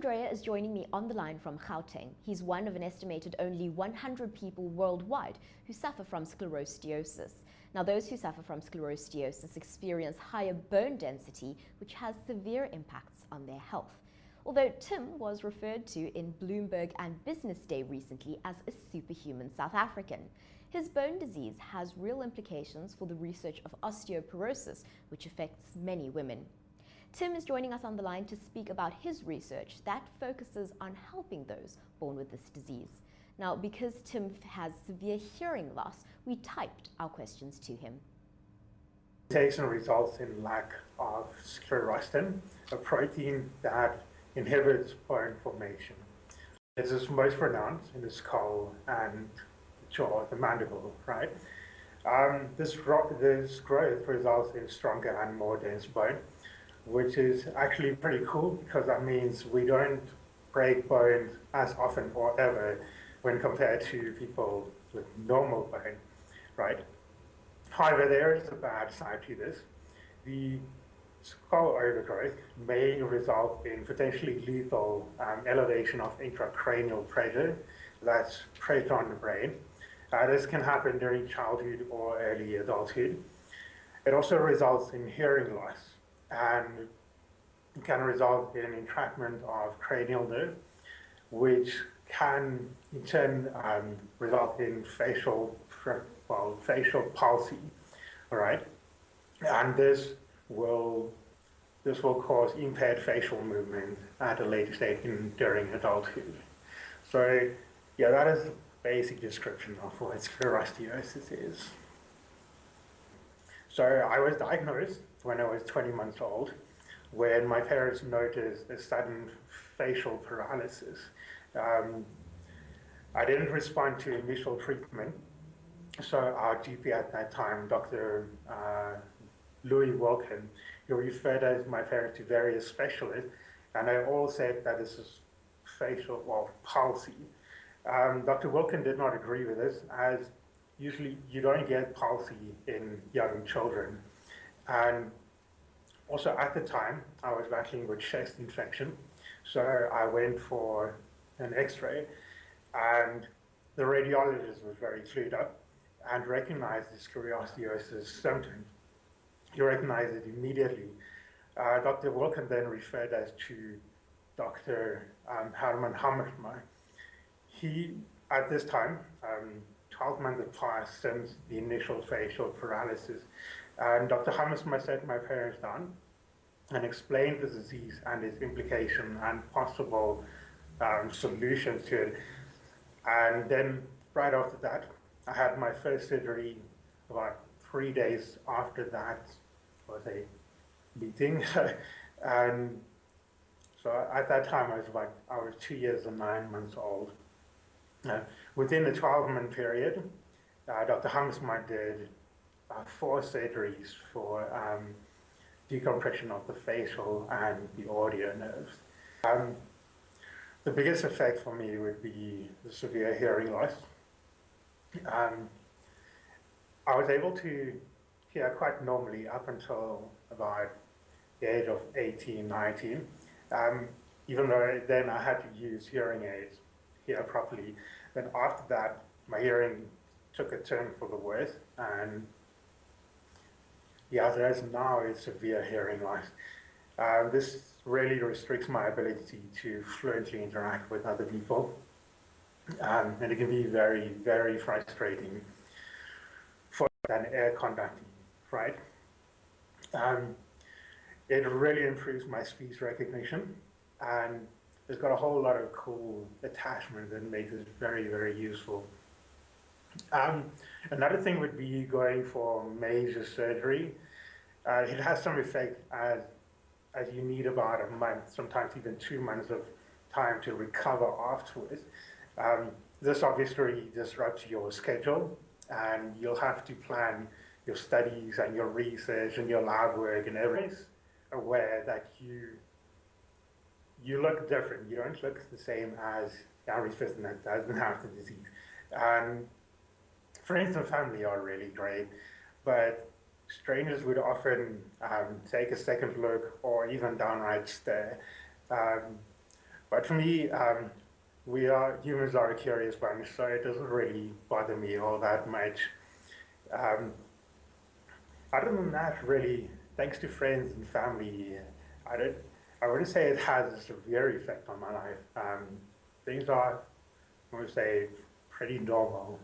Drea is joining me on the line from Gauteng. He's one of an estimated only 100 people worldwide who suffer from sclerosis. Now, those who suffer from sclerosis experience higher bone density, which has severe impacts on their health. Although Tim was referred to in Bloomberg and Business Day recently as a superhuman South African, his bone disease has real implications for the research of osteoporosis, which affects many women. Tim is joining us on the line to speak about his research that focuses on helping those born with this disease. Now, because Tim has severe hearing loss, we typed our questions to him. Mutation results in lack of sclerostin, a protein that inhibits bone formation. It is most pronounced in the skull and jaw, the mandible, right? This growth results in stronger and more dense bone, which is actually pretty cool because that means we don't break bones as often or ever when compared to people with normal bone, right? However, there is a bad side to this. The skull overgrowth may result in potentially lethal elevation of intracranial pressure, that's pressure on the brain. This can happen during childhood or early adulthood. It also results in hearing loss and can result in entrapment of cranial nerve, which can in turn result in facial palsy, all right? And this will cause impaired facial movement at a later stage during adulthood. So yeah, that is the basic description of what sclerosis is. So I was diagnosed when I was 20 months old, when my parents noticed a sudden facial paralysis. I didn't respond to initial treatment, so our GP at that time, Dr. Louis Wilkin, he referred my parents to various specialists, and they all said that this is palsy. Dr. Wilkin did not agree with this, as usually you don't get palsy in young children. And also at the time, I was battling with chest infection, so I went for an x-ray, and the radiologist was very clued up and recognized the sclerosis symptoms. He recognized it immediately. Dr. Wilkin then referred us to Dr. Herman Hammersma. He, at this time, 12 months had passed since the initial facial paralysis, and Dr. Hammersma sat my parents down and explained the disease and its implication and possible solutions to it. And then right after that, I had my first surgery about 3 days after that was a meeting. And so at that time, I was 2 years and 9 months old. Within the 12-month period, Dr. Hammersma did 4 surgeries for decompression of the facial and the audio nerves. The biggest effect for me would be the severe hearing loss. I was able to hear quite normally up until about the age of 18, 19, even though then I had to use hearing aids hear properly. Then after that, my hearing took a turn for the worse, and yeah, there is now a severe hearing loss. This really restricts my ability to fluently interact with other people, and it can be very, very frustrating for an air conducting, right? It really improves my speech recognition, and it's got a whole lot of cool attachments that makes it very, very useful. Another thing would be going for major surgery. It has some effect as you need about a month, sometimes even 2 months of time to recover afterwards. This obviously disrupts your schedule, and you'll have to plan your studies and your research and your lab work and everything, aware that you look different. You don't look the same as the average person that doesn't have the disease. And friends and family are really great, but strangers would often take a second look or even downright stare. But for me, humans are a curious bunch, so it doesn't really bother me all that much. Um, Other than that, really, thanks to friends and family, I don't, I wouldn't say it has a severe effect on my life. Things are, I would say, pretty normal.